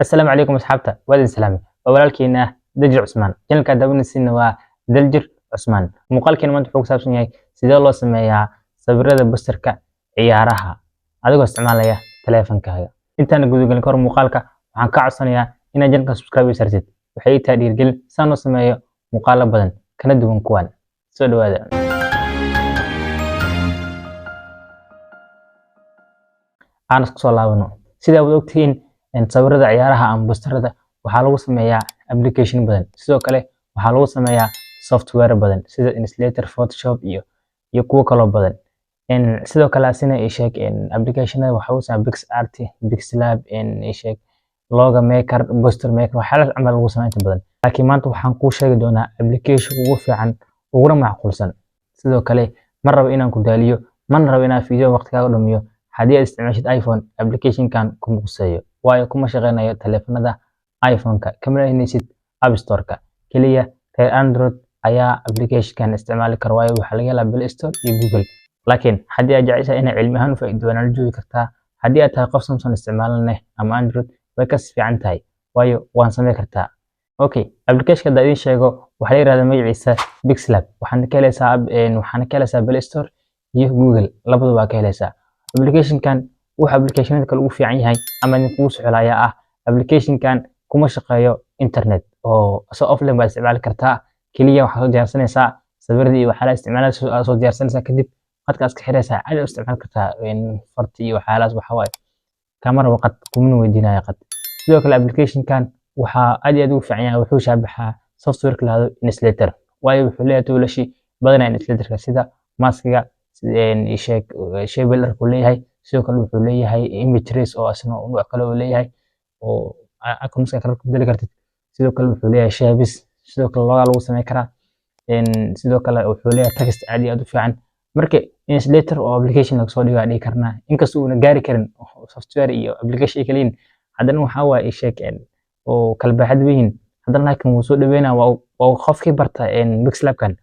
السلام عليكم أصحابتا وادin salaame waa walaalkeena ah Daljir Cusmaan channelka daawanaysiina waa Daljir Cusmaan muuqaalkeena maanta wuxuu ku saabsan yahay sidee loo sameeyaa sawirada posterka ciyaaraha adigoo isticmaalaya taleefankaaga intaan gudagalin kor muuqaalka waxaan ka codsanayaa inaad channelka subscribe sartid waxay taa dhiirgelin saan loo sameeyo muuqaalo badan kana duwan kuwan soo dhawaada aan isku soo laabano sida aad ogtihiin sawirada ciyaaraha ama posterada waxaa lagu sameeyaa application badan sidoo kale waxaa lagu sameeyaa software badan sida Illustrator, Photoshop iyo kuwa kale badan sidoo kale asina ay sheeg applicationada waxa uu sameeyaa PixArt, Pixlab ay sheeg logo maker, poster maker waxyaalahaas camal lagu sameeyaa badan laakiin maanta waxaan ku sheegi doonaa application ugu fiican uguna macquulsan sidoo kale ma rabo inaan ku daaliyo mana rabo inaan video waqtigaaga dhumiyo haddii aad isticmaashid iPhone application-kan kuma quseeyo waayo kuma shaqeynayo taleefanada iPhone-ka kama raadinaysid App Store-ka kaliya reer Android ayaa application-kan isticmaali kara waayo waxaa laga helaa Play Store iyo Google laakiin haddii aad jeceshahay inaad cilmi ahaan u faa'iido waana la joogi kartaa haddii aad tahay qof Samsung isticmaalanay ama Android way ka fiican tahay waayo waan sameyn kartaa okay application-ka hadda idin sheego waxaa la yiraahdaa magaciisa Pixlab waxaana ka helaysaa Play Store iyo Google labaduba ka helaysaa application-kan waxa application-da kale ugu fiican yahay ama idin kugu socolaaya ah application-kan kuma shaqeeyo internet oo soo offline baad isticmaali kartaa kaliya waxaad soo diyaarsanaysaa sawirada iyo waxyaalaha isticmaalada soo diyaarsanaysaa kadib qadka iska xiraysaa aad u isticmaali kartaa farti iyo waxyaalahaas waxa waaye kamera waqad kuma weydiinaya qad sidoo kale application-kan waxaa aad iyo aad ugu fiican yahay wuxuu shaabaxaa software-ka la yiraahdo Illustrator waayo wuxuu leeyahay toolashi badan Illustrator-ka sida maskiga shape ku leeyahay sidoo kale wuxuu leeyahay image trace oo asna nooc kale oo leeyahay oo icons-ka kala bedeli kartid sidoo kale wuxuu leeyahay shapes sidoo kale logo lagu sameyn karaa sidoo kale wuxuu leeyahay text aad iyo aad u fiican marka Illustrator oo application laga soo dhigaa dhigi karnaa inkastoo uu gaari karin software iyo application kaliin haddana waxa waa sheeg oo kala baaxad weyn haddana laakiin wuu soo dhaweynaa waa qofkii barta Pixlab-kan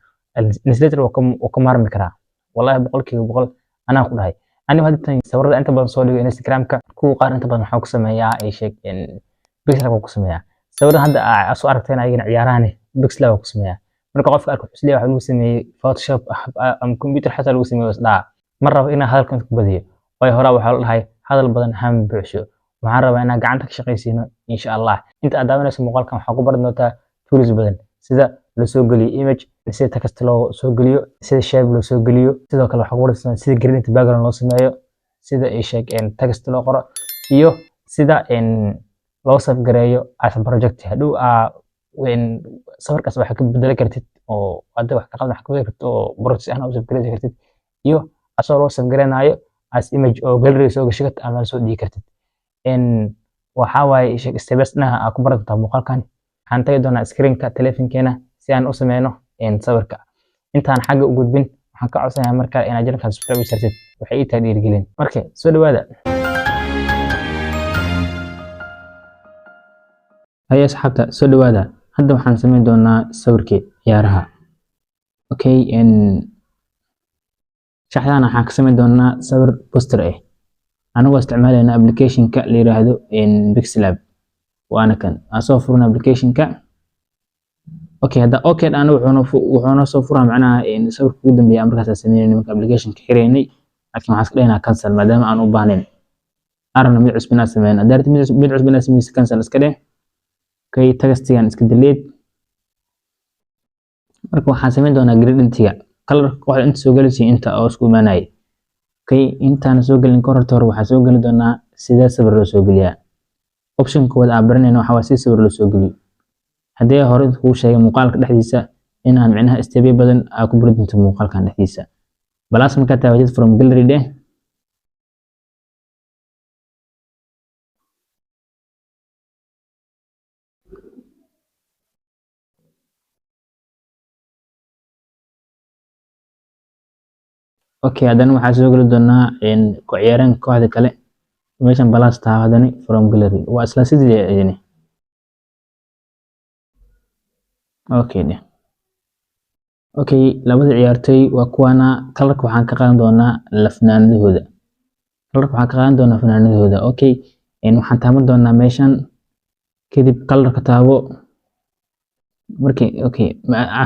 Illustrator oo ka maarmi karaa والله boqolkiiba anaa ku dhahay aniga hadda sawirada inta badan soo dhigo Instagram-ka kuwa qaar inta badan waxa ku sameeyaa ay sheeg Pixlab ku sameeyaa sawirada hadda aad soo aragteen ayagana ciyaarahan Pixlab ku sameeyaa marka qofka arko xusliya waxa lagu sameeyay Photoshop ama computer xataa lagu sameeyo isdhaa mar rabo inaan hadalkan ku badiyo way hore waxa la dhahay hadal badan ham buuxsho waxaan rabaa inaan gacanta ka shaqeysiino insha Allah inta aad daawanayso muuqaalkan waxa ku baran doontaa tools badan sida la soo geliyo image sida text loo soo geliyo sida shape loo soo geliyo sidoo kale waxa ku warsan sida gradient background loo sameeyo sida ay sheeg text loo qoro iyo sida loo save gareeyo as project hadhow sawirkaas waxa ka bedeli kartid oo hadda wax ka qaldan wax ka bedeli kartid oo project ahaan u save gareeyo kartid iyo asoo loo save gareenayo as image oo gallery soo gashay ama soo dhigi kartid waxa waaye sheeg step-na ku baran doontaa muuqaalkan waxaan tagi doonaa screen-ka taleefankeena si aan u sameeyno sawirka intaan xagga u gudbin waxaan ka codsanayaa marka inaad channelka subscribe sartid waxay ii tahay dhiirigelin marka soo dhawaada ayaa asxaabta soo dhawaada hadda waxaan sameyn doonaa sawirkii ciyaaraha okay shaxdana waxaan ka sameyn doonaa sawir poster anagoo isticmaalayna application-ka la yiraahdo Pixlab waana kan asoo furna application-ka okay hadda okay ana wuxuu soo furaa macnaha sawirka ugu dambeeya markaas sameeyay marka application-ka xireynay laakiin waxaan iska dhigna cancel maadaama aan u baahnayn arna mid cusub inaan sameeyno adarti mid cusub inaan sameeyno cancel iska dhig okay textigan iska delete marka waxaan sameyn doonaa gradient-ga color-ka waxa inta soo galaysiin inta oo isku imaanay okay intaan soo galin kortor waxaan soo gali doonaa sida sawir loo soo geliyaa option kood aan baranayno waxa waa si sawir loo soo geliyo haddii hore uu sheegay muuqaalka dhexdiisa in aan macnaha step badan aan ku bari doonto muuqaalkan dhexdiisa balaas marka taawajid from gallery de okay haddana waxaan soo gali doonaa ku ciyaaraan kooxda kale meeshan balaas taawajani from gallery waa isla sidii ayni okay labada ciyaartoy waa kuwana colorka waxaan ka qaadan doonaa fanaanadahooda okay waxaan taaban doonaa meeshan kadib colorka taabo markii okay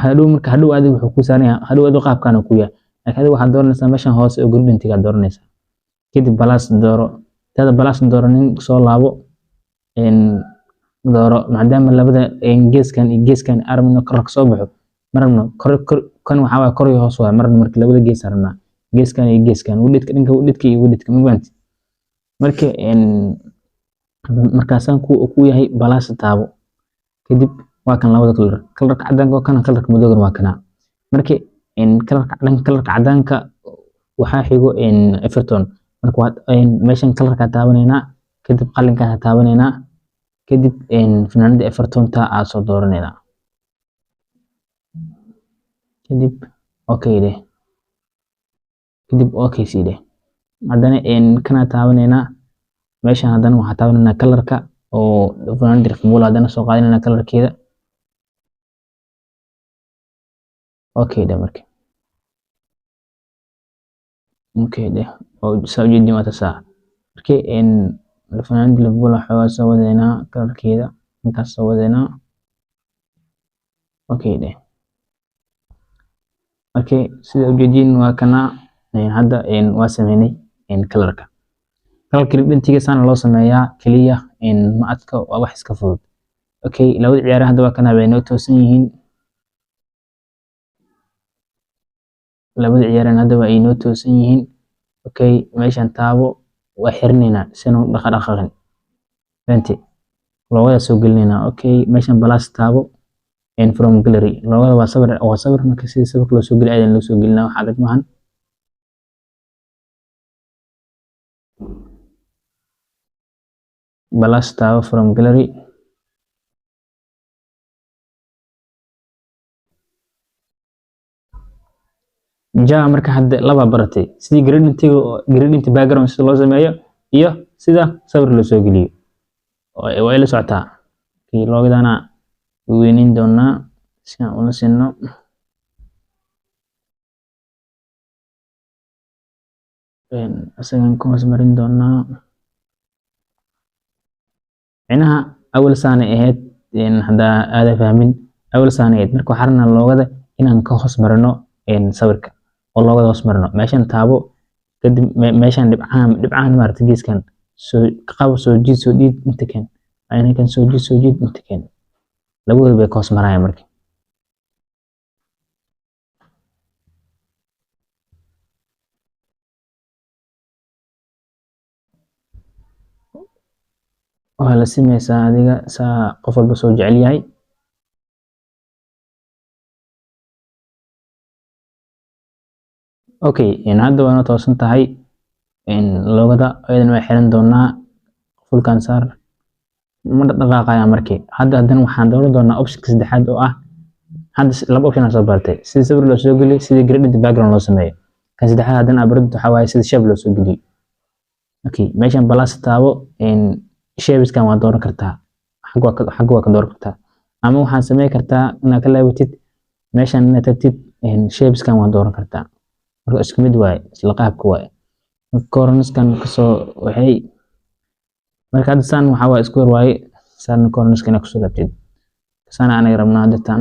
hadhow adiga wuxuu ku saaraya hadhow adiga qaabkan ku yahay laakiin adiga waxaad dooranaysaa meeshan hoose oo gradient-ga dooranaysaa kadib plus dooro tada plus dooranin soo laabo dooro maadaama labada geeskan iyo geeskan armino kor ka soo baxo marna kan waxa waa kor iyo hoos waa marna markii labada gees arna geeskan iyo geeskan widthka dhanka widthka iyo widthka movement markaasan ku yahay plus taabo kadib waa kan labada kalarka cadaanka oo kana kalarka madowga waa kana markii kalarka cadaanka waxa xigo Everton marka waa meeshan kalarka taabanayna kadib qalinka taabanayna kadib fanaanada Everton ta aad soo dooranayna kadib okay side hadana kana taabanayna meeshan hadana waxa taabanayna kalarka oo fanaanada Liverpool hadana soo qaadanayna kalarkeeda marka oo soo jeedin wata saa markii fanaanada Liverpool waxa soo wadayna kalarkeeda intaas soo wadayna sida ujeedin waa kana hadda waa sameynay kalarka gradient-ga sana loo sameeyaa kaliya ma adka waa wax iska fudud labada ciyaar hadda waa kana way noo toosan yihiin labada ciyaar hadda waa ay noo toosan yihiin meeshan taabo waa xirnayna sino dhaqdhaqaaqin fenti loogada soo gelinayna meeshan plus taabo from gallery loogada waa sawir marka si sawirka loo soo geliyo ayaan loo soo gelinaa waxa adag maahan plus taabo from gallery marka hadda laba baratay sidii gradient background sida loo sameeyo iyo sida sawir loo soo geliyo oo ay la socotaa loogadana weynin doonaa si aan ula sinno asagan ku hoosmarin doonaa inaha awal saana ahayd hadda aada fahmin awal saana ahayd marka waxaan loogada inaan ka hoosmarino sawirka oo loogada hoosmarino meeshan taabo kadib meeshan dhibcahan maaragtay geeskan soo jiid inta kan ayna kan soo jiid inta kan labadooda bay ka hoosmarayaan marka waa la simeysaa adiga saa qof walba soo jecel yahay hadda waa toosan tahay loogada ayadana way xiran doonaa fulkan saar ma dhaqaaqaya markii haddana waxaan dooran doonaa optionka saddexaad oo ah hadda laba option aan soo bartay sida sawir loo soo geliyo sida gradient background loo sameeyo kan saddexaad haddana abaradu waxa waaye sida shape loo soo geliyo meeshan plus taabo shapeskan waa dooran kartaa xagga waa ka dooran kartaa ama waxaan sameyn kartaa inaad ka laabatid meeshan inaad tagtid shapeskan waa dooran kartaa marka isku mid waaye isla qaabka waaye cornerskan kasoo waxay marka hadda saan waxa waa square waaye saan cornerskan kasoo laabtid saan aan rabnaa hadda tan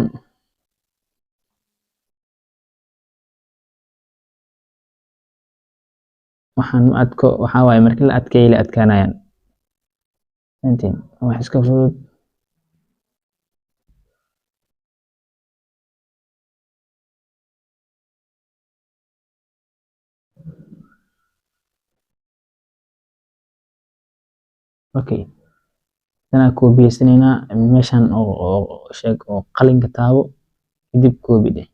waxaan adko waxa waaye markii la adkeeyo la adkaanayaan wax iska fudud tanaa koobiyeysanayna meeshan oo sheeg oo qalinka taabo kadib koobi dheh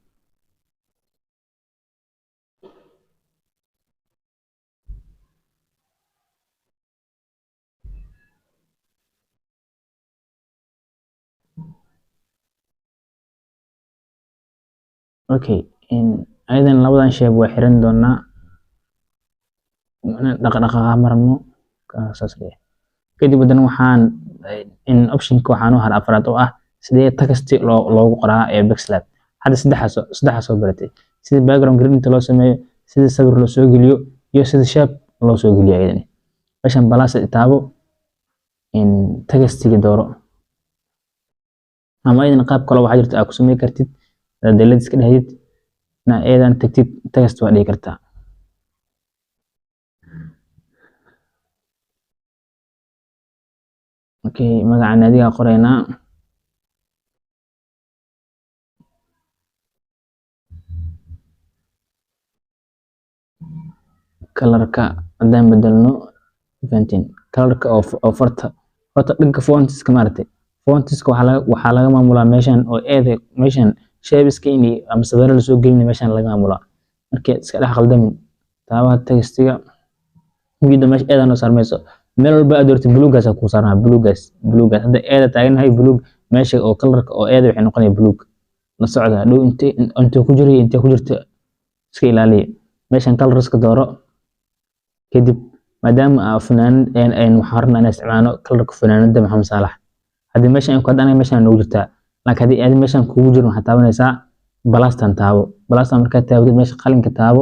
ayadan labadan sheeb waa xiran doonaa dhaqdhaqaaqa marno saas leeyahay kadib haddana waxaan optionka waxaan u har afraad oo ah sidee text loogu qoraa backslash hadda saddexaas soo baratay sida background gradient loo sameeyo sida sawir loo soo geliyo iyo sida shape loo soo geliyo ayadana meeshan plus taabo textiga dooro ama ayadana qaab kale waxaa jirta aad ku samayn kartid delete iska dhahdid na eedan tagtid text waa dhigi kartaa. Okay, magaca naadiga qoraynaa. Colorka haddaan bedelno fahantiin colorka oo farta dhanka fontiska maaragtay fontiska waxaa laga maamulaa meeshan oo eeda meeshan shapes-ka ama sawirro lasoo gelinayo meeshan laga maamulaa. Marka iska dhex qaldamin taabaha textiga midda meesha eeda noo saarmayso meel walba aad doortid buluugaas ku saarnaa buluugaas hadda eeda taaganahay buluug meesha oo colorka oo eeda waxay noqonaysaa buluug. La socda dhow intee ku jiray intee ku jirta iska ilaaliya meeshan colorska dooro. kadib maadaama fanaanad waxaan rabnaa inaan isticmaalo colorka fanaanada Maxamed Saalax haddii meeshan ku hadana meeshan noogu jirtaa laakiin haddii aad meeshan kugu jiro waxaad taabanaysaa balastan taabo balastan markaad taabtid meesha qalinka taabo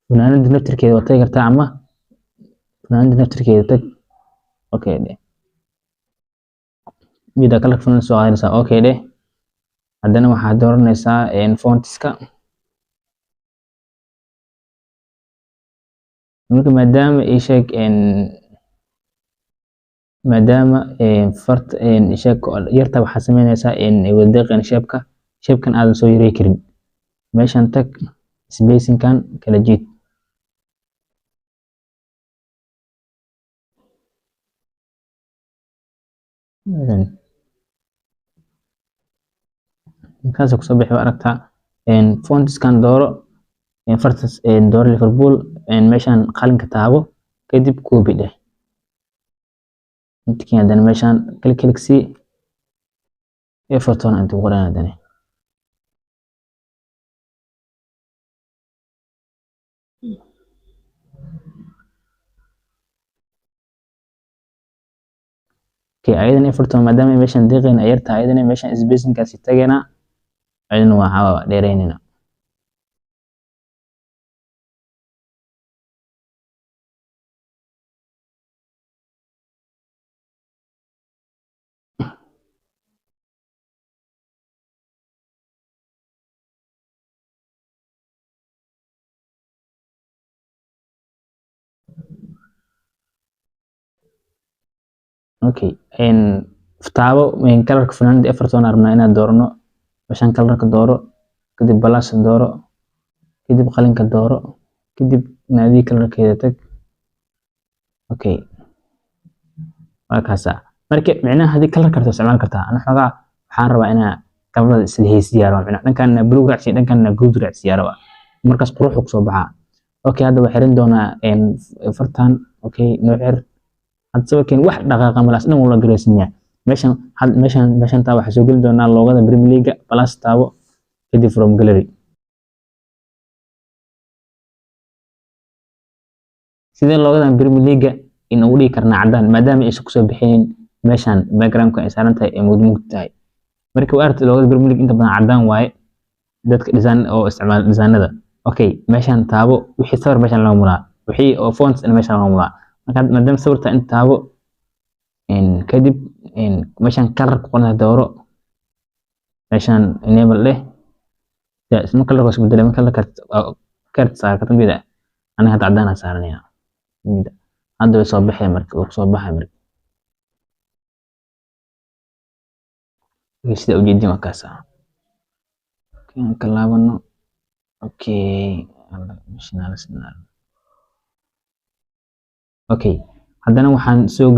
fanaanada naftirkeeda waa tagi kartaa ama fanaanada naftirkeeda tag. Okay dheh midda colorka fanaanada soo qaadanaysaa. Okay dheh haddana waxaad dooranaysaa fontiska marka maadaama farta shape yarta waxaa sameynaysaa wadadeeqan shape-kan aadan soo yareey karin meeshan tag spacing-kan kala jiid markaas kusoo bixi aragtaa fontiskan dooro fartas dooro Liverpool meeshan qalinka taabo kadib copy dheh intii haddana meeshan click si Everton inta qoran haddana ayadan Everton maadaama meeshan deeqeen ay yartahay ayadana meeshan spacing-kaasi tagayna ayadana waxaa dheereynayna. Okay taabo colorka fanaanada Everton rabnaa inaan doorno meeshan colorka dooro kadib balas dooro kadib qalinka dooro kadib naadiga colorkeeda tag. Okay waa kaasa marka micnaha haddii colorka aad isticmaali kartaa ana xogaa waxaan rabaa inaan colorada isla haysiyaa micnaha dhankan blue raacsi dhankan guud raacsiyaa rabaa markaas qurux ku soo baxaa. Okay hadda waxaan xirin doonaa fartan. Okay noo xir hadda sawirkan wax dhaqaaqa malaas dhan wala gareysanyaa meeshan taa waxaa soo geli doonaa loogada Premier League plus taabo kadib from gallery sidee loogada Premier League in ugu dhigi karnaa cadaan maadaama ay ku soo bixeen meeshan background-ka ay saaran tahay mudmud tahay marka waa aragtay loogada Premier League inta badan cadaan waaye dadka design oo isticmaal designada. Okay meeshan taabo wixii sawir meeshan laga mulaa wixii oo fonts meeshan laga mulaa marka maadaama sawirta inta taabo kadib meeshan color ku qornaa dooro meeshan enable leh isma color isku bedelay marka card saar ka tambida aniga hadda cadaan saaranaya hadda way soo baxay marka uu soo baxay marka sida ujeedin markaas kan laabano. Okay okay haddana waxaan soo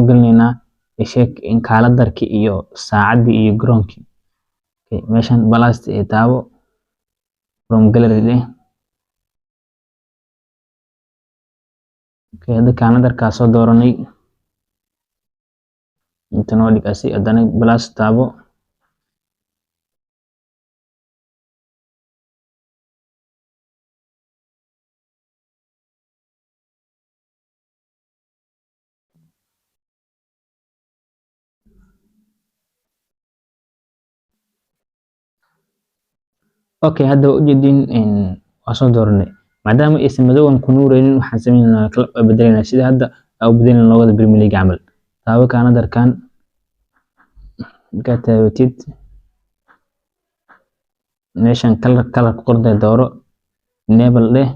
gelinaynaa in kaaladarki iyo saacadii iyo garoonkii. Okay meeshan balast taabo from gallery leh. Okay hadda kaaladarkaa soo dooranay inta noo dhigasi haddana balast taabo. Okay hadda ujeedin waa soo dooranay maadaama aysan madowgan ku nuureynin waxaan sameynaa kala bedelinaa sida hadda aan u bedelin loogada Premier League camal taabo kaaladarkan markaad taabatid meeshan kalar ku qorday dooro enable dheh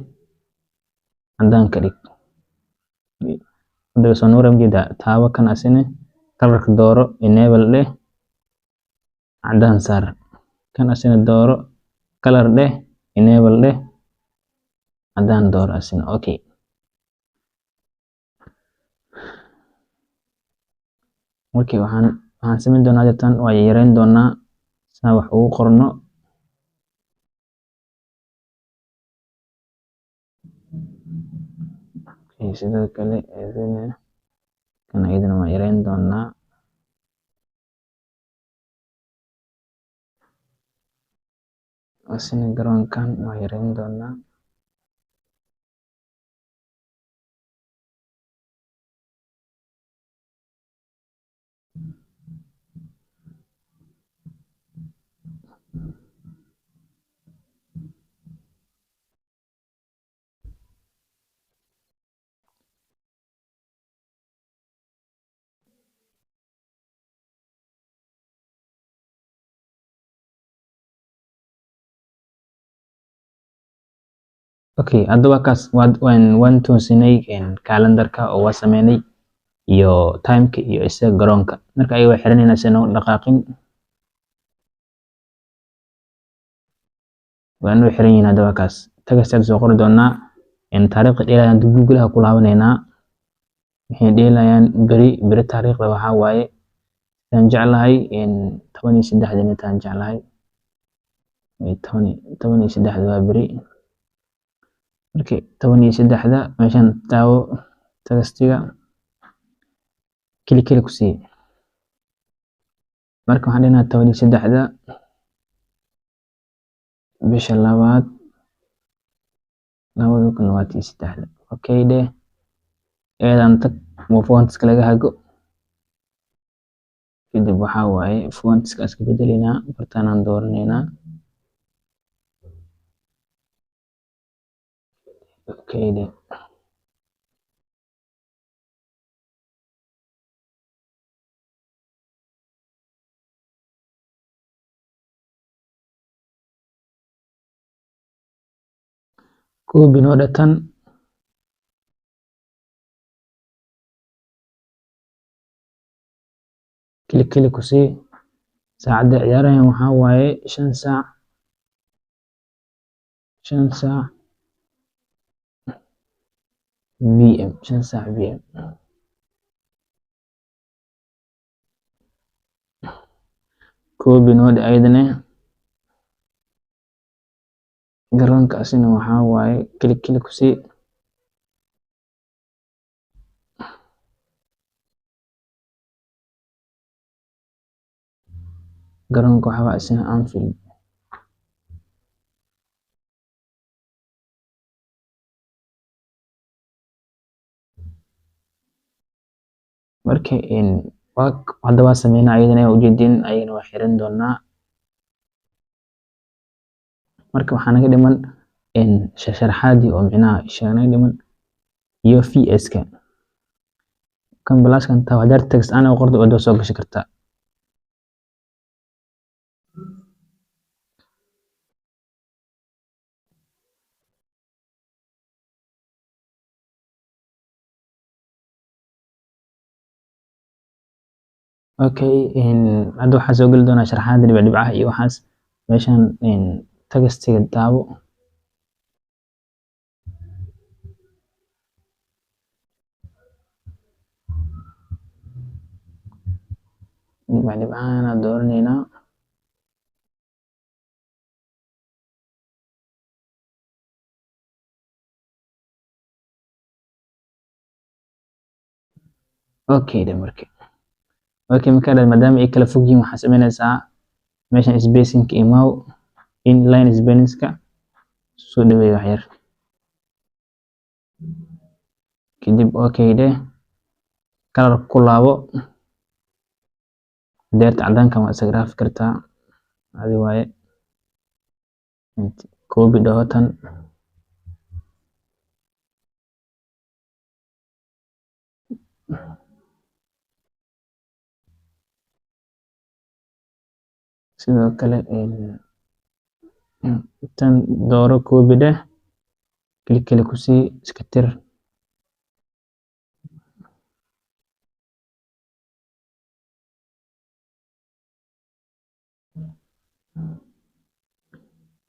cadaan ka dhig hadaba soo nuuram jeeda taabo kan asine kalarka dooro enable dheh cadaan saar kan asine dooro kalar dheh enable dheh cadaan dooro asine okay waxaan samayn doonaa tan waa yareyn doonaa saa wax ugu qorno sidoo kale kan ayadana waa yareyn doonaa asina garoonkan waa yareyn doonaa okay hadaba kaas waan toosinay calendarka oo waa sameynay iyo timeka iyo isaga garoonka marka ayaga xiranayna si aan dhaqaaqin waanu xiran yihiin hadaba kaas tagastaad soo qori doonaa taariikhda dheelayaan Google-ha ku laabaneynaa waxay dheelayaan beri taariikhda waxaa waaye aan jeclahay 13 taan jeclahay 13 waa beri markii 13 meeshan taawo tagastiga kili ku sii marka waxaan dhinaca 13 bisha labaad 2023 okay dheh eedan tag fonts laga hago kadib waxaa waaye fonts iska bedeleynaa bartaan dooraneynaa okay dheh copy noo dhatan kili ku sii saacada ciyaarahan waxaa waaye 5 saac PM 5 saac PM copy noo dheh ayadana garoonka asina waxaa waaye kili ku sii garoonka waxaa waaye asina Anfield marka hadda waa sameynaa ayadana ujeedin ayagana waa xiran doonaa marka waxaa naga dhiman sharaxaadii oo micnaha naga dhiman iyo VS-ka kan balaaskan taa haddaad text aan qorto oo soo gashi kartaa okay hadda waxaa soo geli doonaa sharaxaada dhibcaha iyo waxaas meeshan tagastiga daabo dhibcahan dooraneynaa okay dheh marka marka maadaama ay kala fog yihiin waxaa sameynaysaa meeshan spacing imaw inline spacing-ka soo dhaweey wax yar kadib okay dheh kalar ku laabo deerta cadaanka waa isaga raafi kartaa adi waaye copy dhahotan sidoo kale tan dooro copy dheh, klik kale ku sii, iska tir.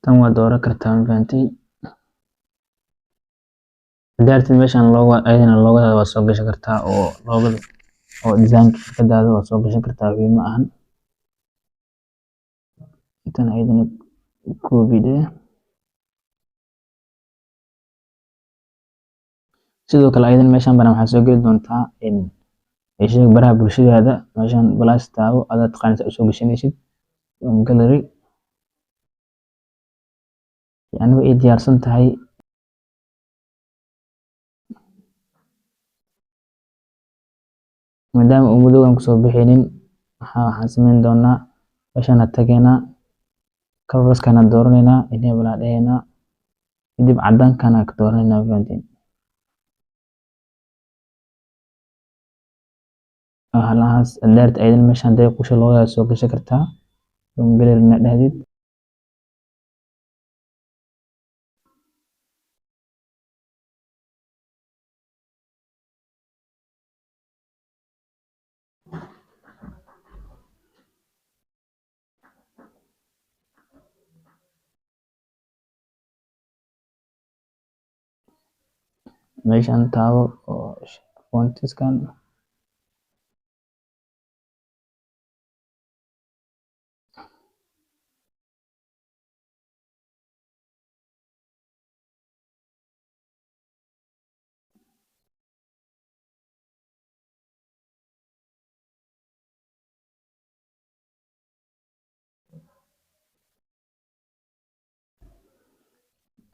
Tan waa dooran kartaa, ma fahantay? Haddii rabtid meeshan ayadana loogada waa soo gashan kartaa, oo loogada oo design-ka shirkadaada waa soo gashan kartaa, wixii ma ahan. Tan ayadana copy dheh. Sidoo kale ayadana meeshan bana waxaa soo geli doontaa sheeg baraha bulshadaada. Meeshan plus taabo, adaa taqaanid sida usoo gashanaysid gallery. Aniga ay diyaarsan tahay. Maadaama uu madowgan kusoo bixinin, waxaan samayn doonaa meeshan tageynaa, colorskana dooraneynaa, enable aan dhaheynaa, kadib cadaankana ka dooraneynaa, ma fahanteen? halahaas haddaad ayadana meeshan haday kusha loogada soo gashan kartaa gallery na dhahdid. Meeshan taabo oo fontskan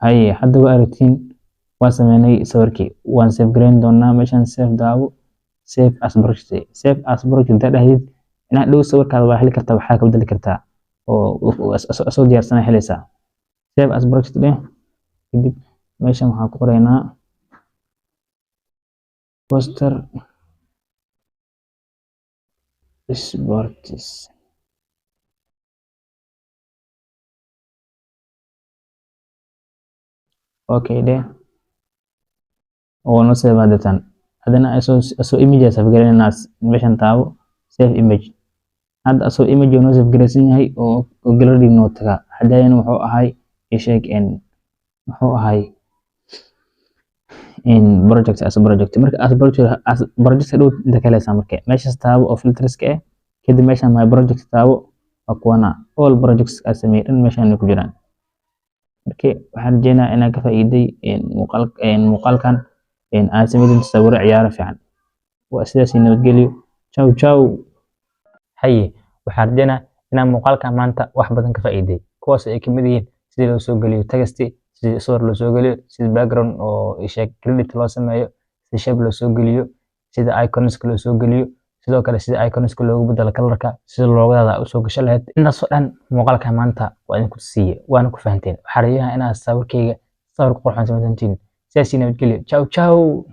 haye hadda waa aragtiin waan sameynay sawirkii, waan save gareyn doonaa. Meeshan save daabo, save as project, save as project haddaad dhahdid inaad dhow sawirkaada waa heli kartaa, waxaa ka bedeli kartaa oo soo diyaarsanay helaysaa. Save as project dheh, kadib meeshan waxaan ku qoraynaa poster sports. Okay dheh, oo no save hadatan. Hadana asoo image save gareynaa, meeshan taabo save image. Hadda asoo image oo no save gareysan yahay oo gallery noo taga. Hadayna wuxuu ahay sheeg wuxuu ahay project as project. Marka as project dhow inta ka helaysaa marka meeshaas taabo oo filterska ah, kadib meeshan my project taabo waa kuwana all projects as sameeyay meeshan ku jiraan. Marka waxaan rajeynayaa inaad ka faa'iiday muuqaalkan aan sameeyay sawir ciyaaro fiican. Waa sidaas nabadgelyo. Ciao ciao. Haye waxaan rajeynayaa inaad muuqaalkan maanta wax badan ka faa'iiday, kuwaas ay kamid yihiin sidii loo soo geliyo text, sidii sawir loo soo geliyo, sidii background oo sheeg credit loo sameeyo, sidii shape loo soo geliyo, sidii icons loo soo geliyo, sidoo kale sidii icons loogu bedelo colorka, sidii loogada u soo gashan lahayd. Intaas oo dhan muuqaalkan maanta waa idin ku siiyay, waana ku fahanteen. Waxaan rajeynayaa inaad sawirkayga sawir qurxoon samaysantiin. Sidaas nabadgelyo. Ciao ciao.